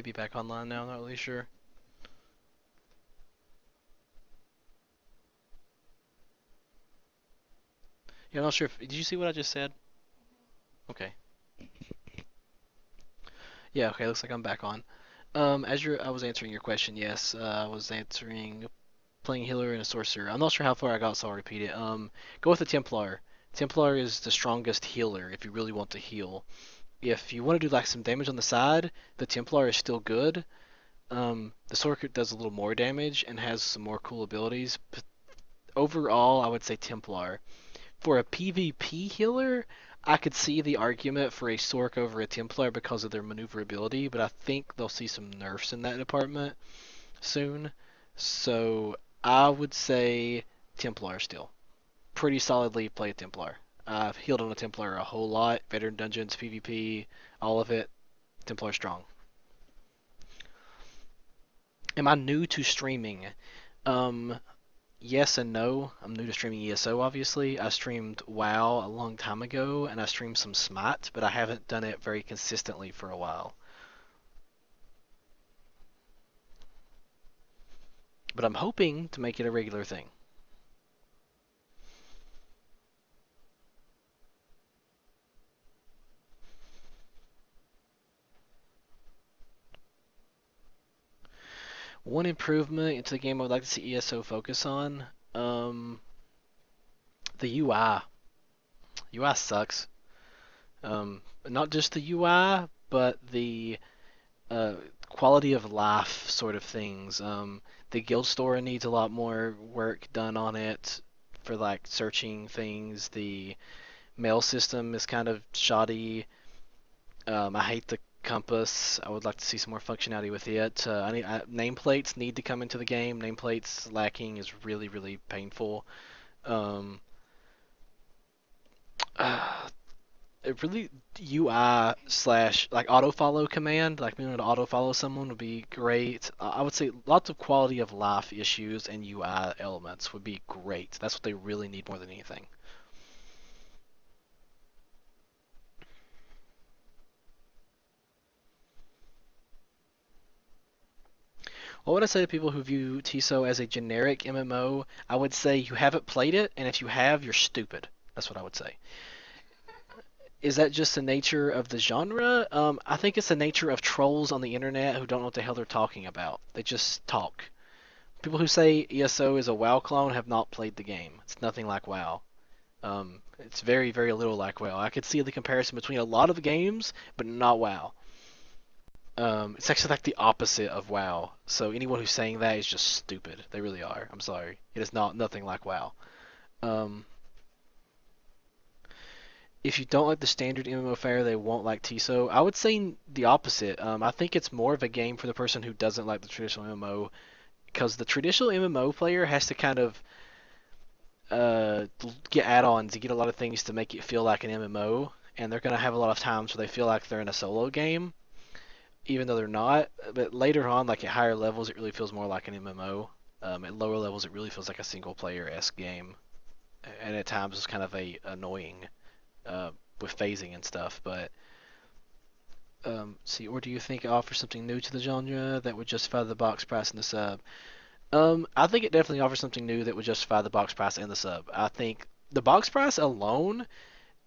be back online now. Not really sure. Yeah, I'm not sure if did you see what I just said? Okay. Yeah. Okay. Looks like I'm back on. I was answering your question. Yes, I was answering playing healer and a sorcerer. I'm not sure how far I got, so I'll repeat it. Go with the Templar. Templar is the strongest healer if you really want to heal. If you want to do like some damage on the side, the Templar is still good. The sorcerer does a little more damage and has some more cool abilities. But overall, I would say Templar. For a PvP healer, I could see the argument for a Sorc over a Templar because of their maneuverability, but I think they'll see some nerfs in that department soon. So I would say Templar still. Pretty solidly play a Templar. I've healed on a Templar a whole lot. Veteran Dungeons, PvP, all of it. Templar strong. Am I new to streaming? Um, yes and no. I'm new to streaming ESO, obviously. I streamed WoW a long time ago, and I streamed some Smite, but I haven't done it very consistently for a while. But I'm hoping to make it a regular thing. One improvement into the game I would like to see ESO focus on, um, the UI. UI sucks. Not just the UI, but the uh, quality of life sort of things. The guild store needs a lot more work done on it for like searching things. The mail system is kind of shoddy. I hate the compass. I would like to see some more functionality with it. Nameplates need to come into the game. Nameplates lacking is really, really painful. Um, it really UI slash like auto follow command, like being able to auto follow someone would be great. I would say lots of quality of life issues and UI elements would be great. That's what they really need more than anything. What would I say to people who view TISO as a generic MMO? I would say you haven't played it, and if you have, you're stupid. That's what I would say. Is that just the nature of the genre? I think it's the nature of trolls on the internet who don't know what the hell they're talking about. They just talk. People who say ESO is a WoW clone have not played the game. It's nothing like WoW. It's very, very little like WoW. I could see the comparison between a lot of games, but not WoW. It's actually like the opposite of WoW. So anyone who's saying that is just stupid. They really are. I'm sorry. It is not nothing like WoW. Um, if you don't like the standard MMO fare, they won't like TISO. I would say the opposite. I think it's more of a game for the person who doesn't like the traditional MMO because the traditional MMO player has to kind of uh, get add-ons. You get a lot of things to make it feel like an MMO, and they're going to have a lot of times where they feel like they're in a solo game, even though they're not. But later on, like at higher levels, it really feels more like an MMO. At lower levels, it really feels like a single-player-esque game, and at times it's kind of a annoying uh, with phasing and stuff. But see, or do you think it offers something new to the genre that would justify the box price and the sub? I think it definitely offers something new that would justify the box price and the sub. I think the box price alone,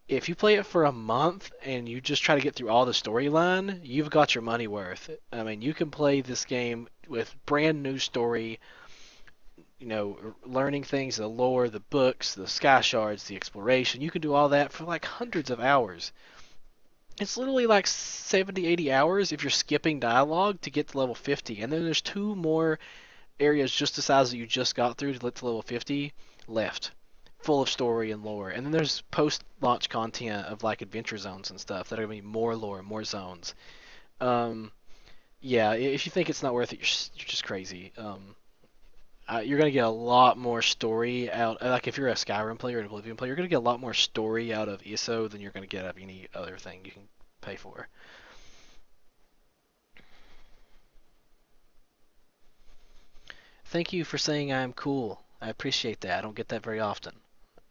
if you play it for a month and you just try to get through all the storyline, you've got your money worth. I mean, you can play this game with brand new story, learning things, the lore, the books, the sky shards, the exploration. You can do all that for like hundreds of hours. It's literally like 70, 80 hours if you're skipping dialogue to get to level 50. And then there's two more areas just the size that you just got through to get to level 50 left, full of story and lore. And then there's post-launch content of like adventure zones and stuff that are gonna be more lore, more zones. Um, yeah, if you think it's not worth it, you're just crazy. You're gonna get a lot more story out. Like if you're a Skyrim player or an Oblivion player, you're gonna get a lot more story out of ESO than you're gonna get out of any other thing you can pay for. Thank you for saying I'm cool. I appreciate that. I don't get that very often.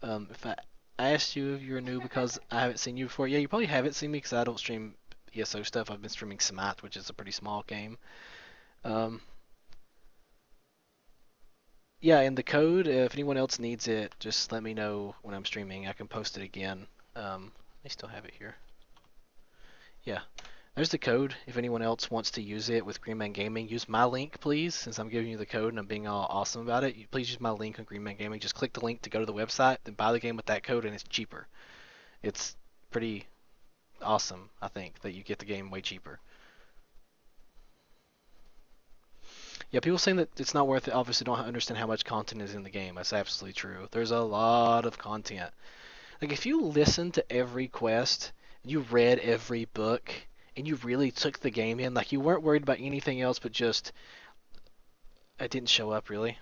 If I asked you if you're new because I haven't seen you before, yeah, you probably haven't seen me because I don't stream ESO stuff. I've been streaming Smite, which is a pretty small game. Um, yeah, and the code, if anyone else needs it, just let me know when I'm streaming. I can post it again. I still have it here. Yeah, there's the code. If anyone else wants to use it with Green Man Gaming, use my link, please. Since I'm giving you the code and I'm being all awesome about it, please use my link on Green Man Gaming. Just click the link to go to the website, then buy the game with that code, and it's cheaper. It's pretty awesome, I think, that you get the game way cheaper. Yeah, people saying that it's not worth it obviously don't understand how much content is in the game. That's absolutely true. There's a lot of content. Like, if you listen to every quest, and you read every book, and you really took the game in, like, you weren't worried about anything else but just, it didn't show up, really.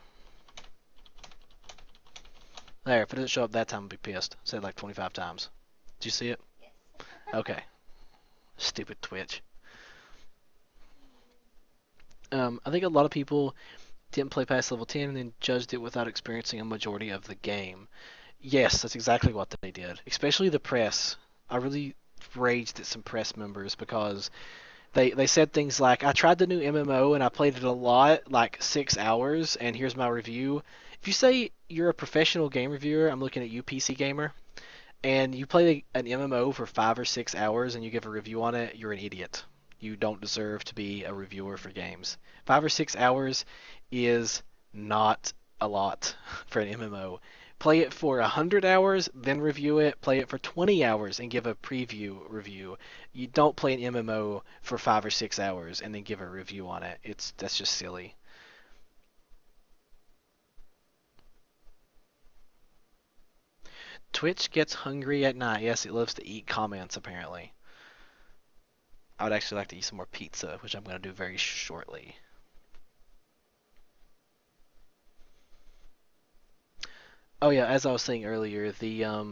There, if it doesn't show up that time, I'll be pissed. Said it like 25 times. Did you see it? Okay. Stupid Twitch. I think a lot of people didn't play past level 10 and then judged it without experiencing a majority of the game. Yes, that's exactly what they did. Especially the press. I really raged at some press members because they said things like, I tried the new MMO and I played it a lot, like 6 hours, and here's my review. If you say you're a professional game reviewer, I'm looking at you, PC Gamer, and you play an MMO for 5 or 6 hours and you give a review on it, you're an idiot. You don't deserve to be a reviewer for games. 5 or 6 hours is not a lot for an MMO. Play it for 100 hours, then review it. Play it for 20 hours and give a preview review. You don't play an MMO for 5 or 6 hours and then give a review on it. That's just silly. Twitch gets hungry at night. Yes, it loves to eat comments apparently. I would actually like to eat some more pizza, which I'm going to do very shortly. Oh yeah, as I was saying earlier, yeah,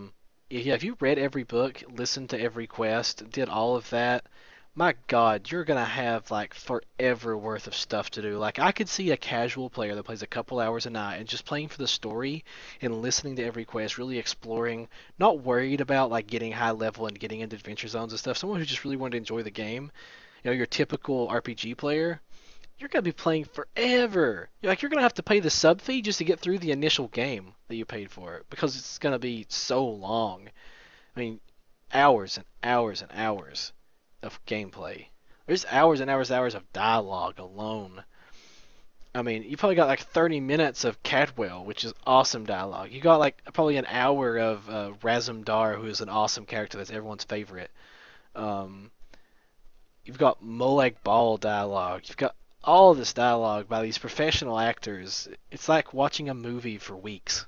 if you read every book, listened to every quest, did all of that, my God, you're gonna have like forever worth of stuff to do. Like, I could see a casual player that plays a couple hours a night and just playing for the story and listening to every quest, really exploring, not worried about like getting high level and getting into adventure zones and stuff. Someone who just really wanted to enjoy the game, your typical RPG player, you're gonna be playing forever. You're gonna have to pay the sub fee just to get through the initial game that you paid for it because it's gonna be so long. I mean, hours and hours and hours of gameplay. There's hours and hours and hours of dialogue alone. I mean, you probably got like 30 minutes of Cadwell, which is awesome dialogue. You got like probably an hour of Razumdar, who is an awesome character that's everyone's favorite. Um, you've got Molag Bal dialogue. You've got all this dialogue by these professional actors. It's like watching a movie for weeks.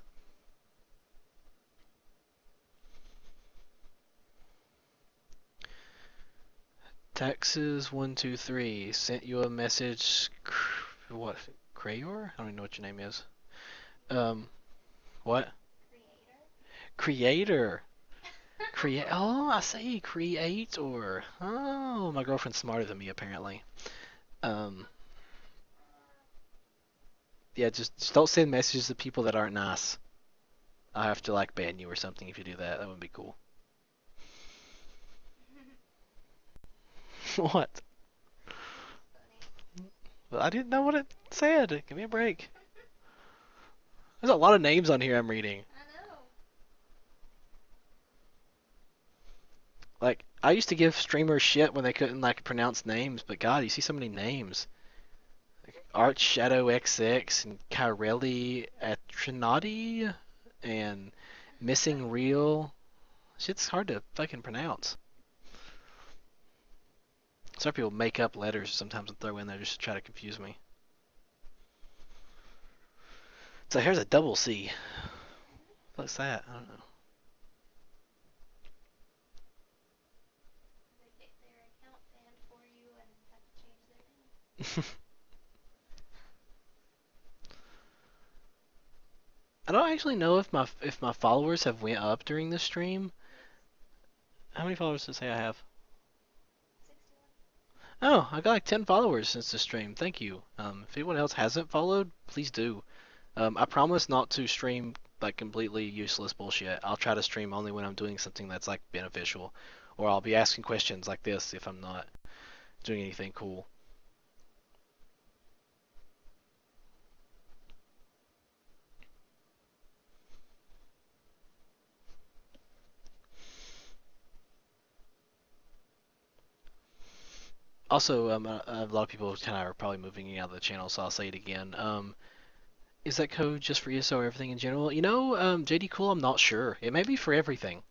Texas123 sent you a message. What? Crayor? I don't even know what your name is. Um, what? Creator. Create. Oh, I see. Creator. Oh, my girlfriend's smarter than me apparently. Um, yeah, just don't send messages to people that aren't nice. I have to like ban you or something if you do that. That would be cool. What? Well, I didn't know what it said. Give me a break. There's a lot of names on here I'm reading. Like, I used to give streamers shit when they couldn't like pronounce names, but God, you see so many names. Like Arch Shadow XX and Kyrelli Atrinati and Missing Real. Shit's hard to fucking pronounce. Some people make up letters sometimes and throw in there just to try to confuse me. So here's a double C. What's that? I don't know. I don't actually know if my followers have went up during this stream. How many followers does it say I have? Oh, I got like 10 followers since the stream. Thank you. If anyone else hasn't followed, please do. I promise not to stream like completely useless bullshit. I'll try to stream only when I'm doing something that's like beneficial or I'll be asking questions like this if I'm not doing anything cool. Also, a lot of people kind of are probably moving out of the channel, so I'll say it again. Is that code just for ESO or everything in general? JD Cool, I'm not sure. It may be for everything.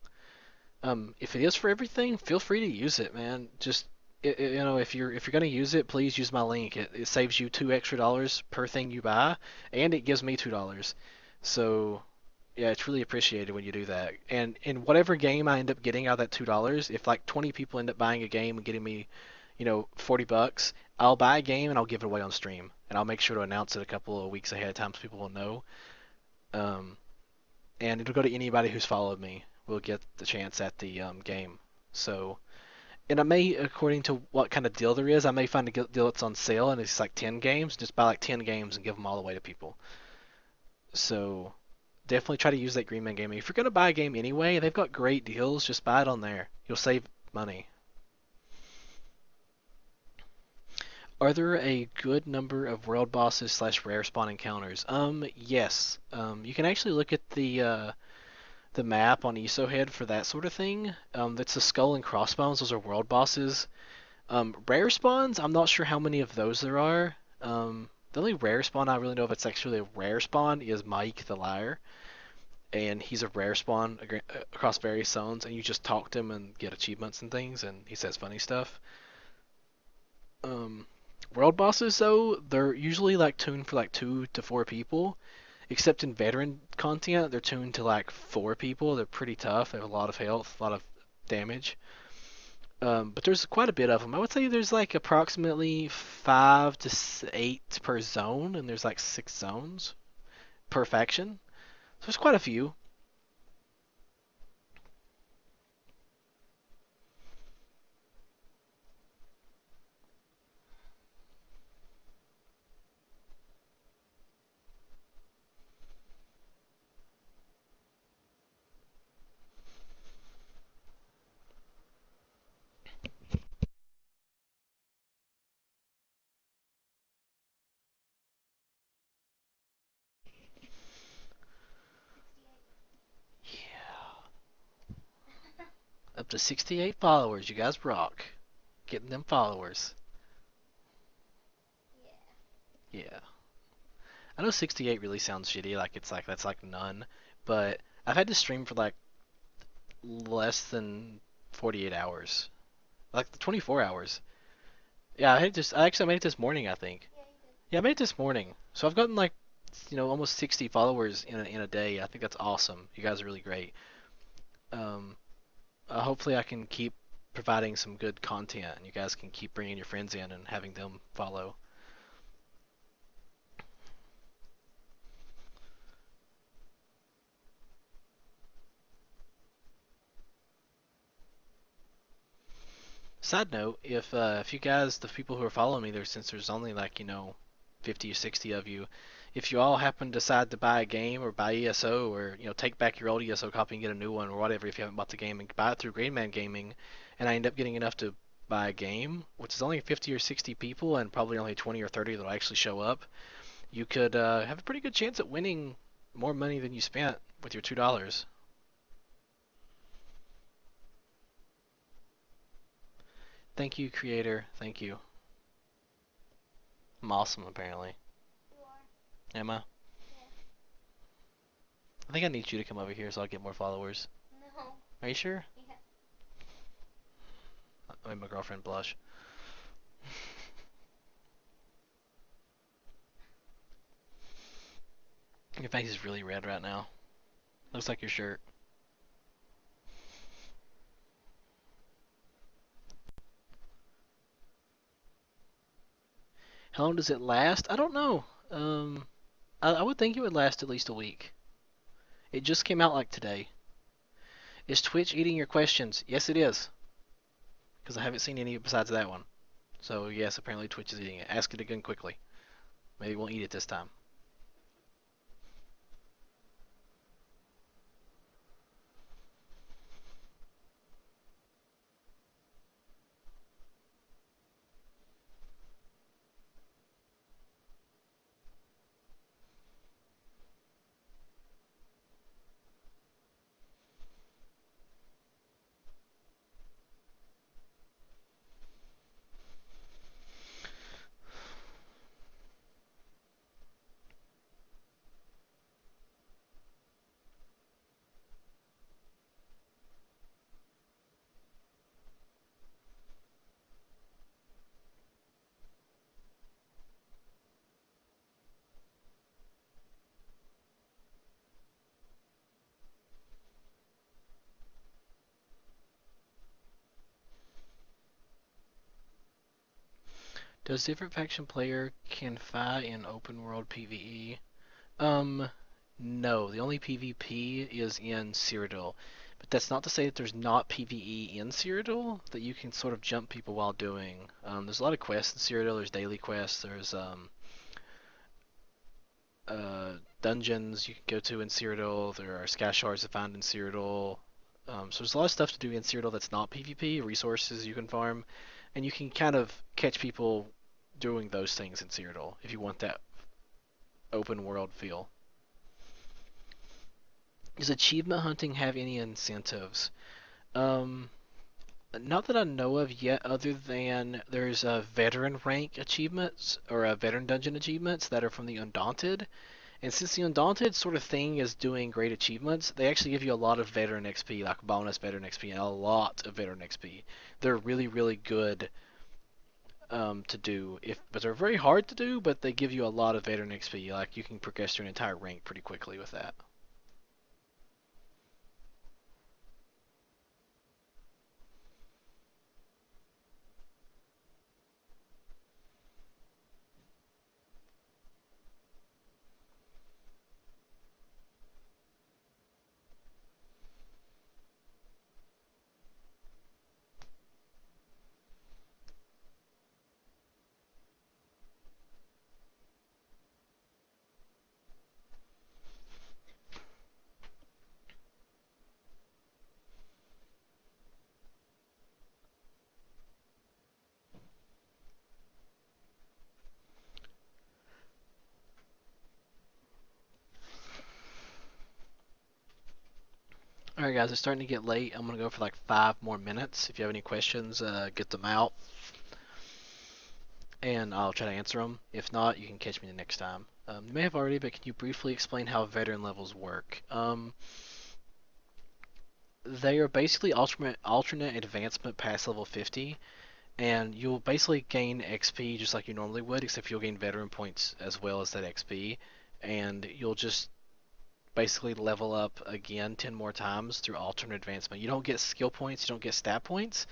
If it is for everything, feel free to use it, man. Just if you're gonna use it, please use my link. It saves you $2 extra per thing you buy, and it gives me $2. So yeah, it's really appreciated when you do that. And in whatever game I end up getting out of that $2, if like 20 people end up buying a game and getting me, $40, I'll buy a game and I'll give it away on stream, and I'll make sure to announce it a couple of weeks ahead of time so people will know. Um, and it'll go to anybody who's followed me. Will get the chance at the game. So, and I may, according to what kind of deal there is, I may find a deal that's on sale and it's like 10 games. Just buy like 10 games and give them all away to people. So, definitely try to use that Green Man Gaming. If you're gonna buy a game anyway, they've got great deals. Just buy it on there. You'll save money. Are there a good number of world bosses slash rare spawn encounters? Yes. You can actually look at the map on ESOHead for that sort of thing. That's the skull and crossbones. Those are world bosses. Rare spawns, I'm not sure how many of those there are. The only rare spawn I really know if it's actually a rare spawn is Mike the Liar, and he's a rare spawn across various zones, and you just talk to him and get achievements and things, and he says funny stuff. Um, World bosses though, they're usually like tuned for like 2 to 4 people. Except in veteran content, they're tuned to like 4 people. They're pretty tough. They have a lot of health, a lot of damage. But there's quite a bit of them. I would say there's like approximately 5 to 8 per zone, and there's like 6 zones per faction. So there's quite a few. Yeah. Up to 68 followers. You guys rock. Getting them followers. Yeah. I know 68 really sounds shitty, like it's like that's like none, but I've had to stream for like less than 48 hours. Like 24 hours. Yeah, I actually made it this morning, I think. Yeah, I made it this morning. So I've gotten like, almost 60 followers in a day. I think that's awesome. You guys are really great. Um, Hopefully I can keep providing some good content, and you guys can keep bringing your friends in and having them follow. Side note, if you guys, the people who are following me there, since there's only like 50 or 60 of you, if you all happen to decide to buy a game or buy ESO or take back your old ESO copy and get a new one or whatever, if you haven't bought the game and buy it through Green Man Gaming, and I end up getting enough to buy a game, which is only 50 or 60 people and probably only 20 or 30 that'll actually show up, you could have a pretty good chance at winning more money than you spent with your $2. Thank you, creator. Thank you. I'm awesome, apparently. Am I? I think I need you to come over here so I'll get more followers. Are you sure? I made my girlfriend blush. Your face is really red right now. Looks like your shirt. How long does it last? I don't know. I would think it would last at least a week. It just came out like today. Is Twitch eating your questions? Yes, it is. Because I haven't seen any besides that one. So yes, apparently Twitch is eating it. Ask it again quickly. Maybe it won't eat it this time. Does different faction player can fight in open world PvE? Um, no. The only PvP is in Cyrodiil. But that's not to say that there's not PvE in Cyrodiil that you can sort of jump people while doing. There's a lot of quests in Cyrodiil. There's daily quests. There's dungeons you can go to in Cyrodiil. There are scash shards to find in Cyrodiil. So there's a lot of stuff to do in Cyrodiil that's not PvP. Resources you can farm, and you can kind of catch people doing those things in Cyrodiil if you want that open world feel. Does achievement hunting have any incentives? Um, Not that I know of yet, other than there's a veteran rank achievements or a veteran dungeon achievements that are from the Undaunted. And since the Undaunted sort of thing is doing great achievements, they actually give you a lot of veteran XP, like bonus veteran XP, and a lot of veteran XP. They're really, really good to do, but they're very hard to do. But they give you a lot of veteran XP. Like you can progress through an entire rank pretty quickly with that. All right, guys, it's starting to get late. I'm gonna go for like 5 more minutes. If you have any questions, get them out, and I'll try to answer them. If not, you can catch me the next time. You may have already, but can you briefly explain how veteran levels work? They are basically alternate advancement past level 50, and you'll basically gain XP just like you normally would, except you'll gain veteran points as well as that XP, and you'll just basically level up again 10 more times through alternate advancement. You don't get skill points, you don't get stat points,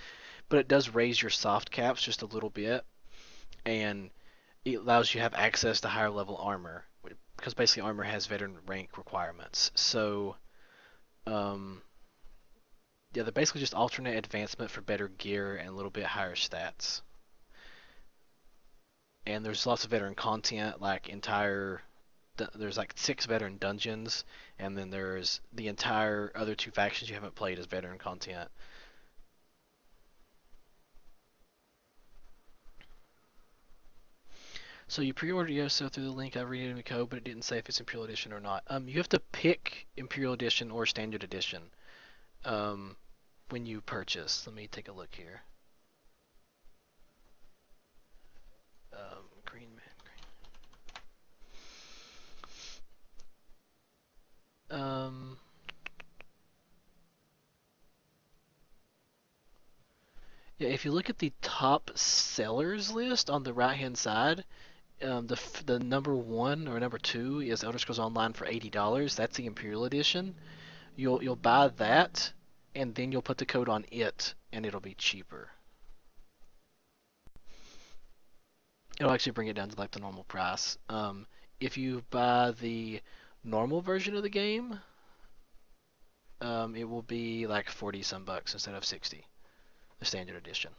but it does raise your soft caps just a little bit, and it allows you to have access to higher level armor because basically armor has veteran rank requirements. So, um, yeah, they're basically just alternate advancement for better gear and a little bit higher stats. And there's lots of veteran content, like there's like 6 veteran dungeons, and then there's the entire other 2 factions you haven't played as veteran content. So you pre-order Yoso through the link I read in the code, but it didn't say if it's Imperial Edition or not. You have to pick Imperial Edition or Standard Edition um, when you purchase. Let me take a look here. Green Man. Yeah, if you look at the top sellers list on the right-hand side, the number one or number two is Elder Scrolls Online for $80. That's the Imperial Edition. You'll buy that, and then you'll put the code on it, and it'll be cheaper. It'll actually bring it down to like the normal price. If you buy the normal version of the game, it will be like 40 some bucks instead of 60, the standard edition.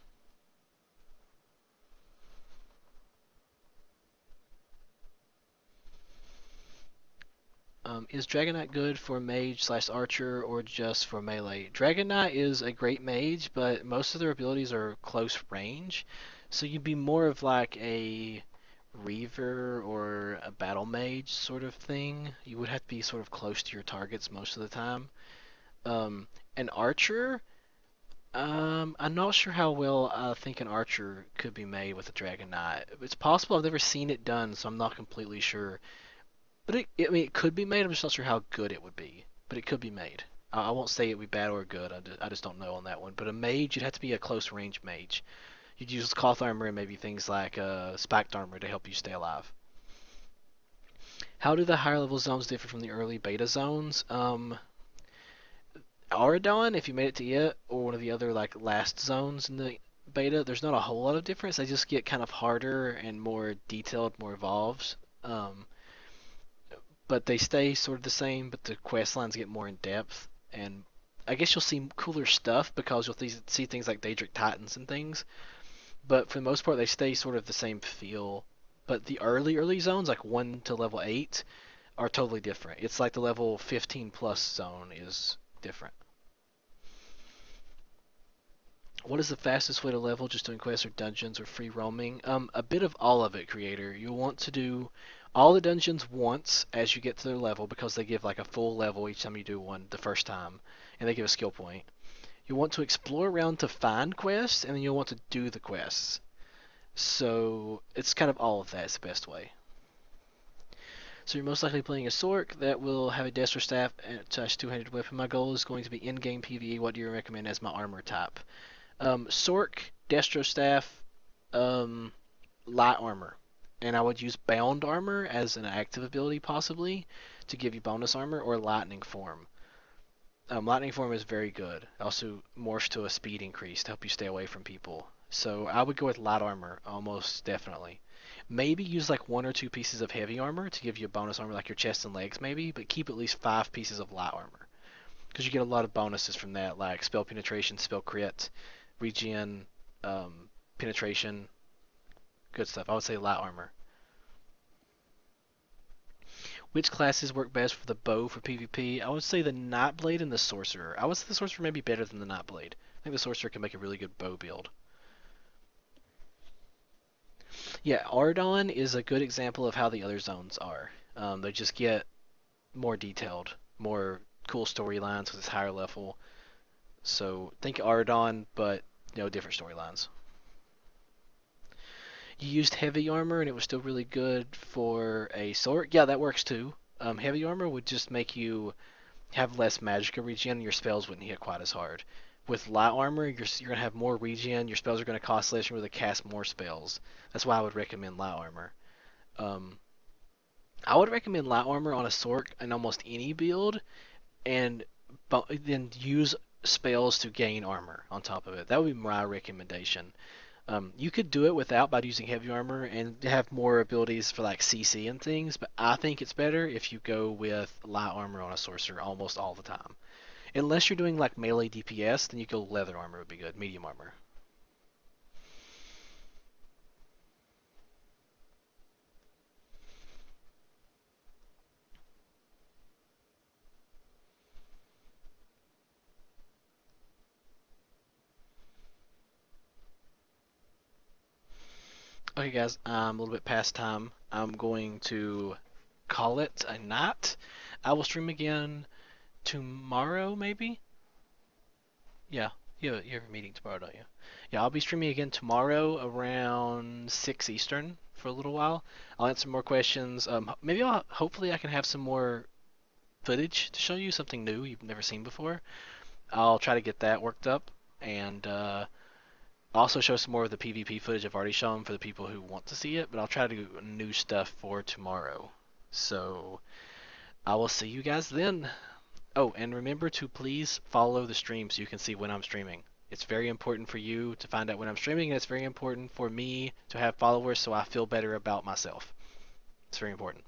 Is Dragon Knight good for mage slash archer or just for melee? Dragon Knight is a great mage, but most of their abilities are close range, so you'd be more of like a Reaver or a battle mage sort of thing. You would have to be sort of close to your targets most of the time. An archer, I'm not sure how well I think an archer could be made with a Dragon Knight. It's possible. I've never seen it done, so I'm not completely sure. But I mean, it could be made. I'm just not sure how good it would be. But it could be made. I won't say it would be bad or good. I just don't know on that one. But a mage, you'd have to be a close range mage. You'd use cloth armor and maybe things like spiked armor to help you stay alive. How do the higher level zones differ from the early beta zones? Auradon, if you made it to it, or one of the other like last zones in the beta, there's not a whole lot of difference. They just get kind of harder and more detailed, more involved. Um, but they stay sort of the same, but the quest lines get more in depth. And I guess you'll see cooler stuff because you'll see things like Daedric Titans and things. But for the most part, they stay sort of the same feel. But the early zones, like 1 to level 8, are totally different. It's like the level 15 plus zone is different. What is the fastest way to level? Just doing quests or dungeons or free roaming? A bit of all of it, creator. You'll want to do all the dungeons once as you get to their level because they give like a full level each time you do one the first time, and they give a skill point. You want to explore around to find quests, and then you'll want to do the quests. So it's kind of all of that is the best way. So you're most likely playing a Sorc that will have a Destro Staff / two-handed weapon. My goal is going to be in-game PvE. What do you recommend as my armor type? Sorc, Destro Staff, um, light armor. And I would use bound armor as an active ability possibly to give you bonus armor or lightning form. Lightning form is very good. Also morphs to a speed increase to help you stay away from people. So I would go with light armor almost definitely. Maybe use like 1 or 2 pieces of heavy armor to give you a bonus armor like your chest and legs maybe, but keep at least 5 pieces of light armor because you get a lot of bonuses from that like spell penetration, spell crit, regen, penetration, good stuff. I would say light armor. Which classes work best for the bow for PvP? I would say the Nightblade and the Sorcerer. I would say the Sorcerer may be better than the Nightblade. I think the Sorcerer can make a really good bow build. Yeah, Ardon is a good example of how the other zones are. They just get more detailed, more cool storylines because it's higher level. So think Ardon, but different storylines. You used heavy armor and it was still really good for a sword. Yeah, that works too. Heavy armor would just make you have less magicka regen, and your spells wouldn't hit quite as hard. With light armor, you're gonna have more regen. Your spells are gonna cost less. You're gonna cast more spells. That's why I would recommend light armor. Um, I would recommend light armor on a Sorc in almost any build, and then use spells to gain armor on top of it. That would be my recommendation. You could do it without by using heavy armor and have more abilities for like CC and things, but I think it's better if you go with light armor on a sorcerer almost all the time. Unless you're doing like melee DPS, then you go leather armor would be good, medium armor. Okay, guys, I'm a little bit past time. I'm going to call it a night. I will stream again tomorrow, maybe. Yeah, you have a meeting tomorrow, don't you? Yeah, I'll be streaming again tomorrow around 6 Eastern for a little while. I'll answer more questions. Maybe hopefully I can have some more footage to show you, something new you've never seen before. I'll try to get that worked up and also show some more of the PvP footage I've already shown for the people who want to see it, but I'll try to do new stuff for tomorrow. So I will see you guys then. Oh, and remember to please follow the stream so you can see when I'm streaming. It's very important for you to find out when I'm streaming, and it's very important for me to have followers so I feel better about myself. It's very important.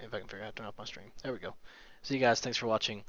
If I can figure out how to turn off my stream. There we go. See you guys. Thanks for watching.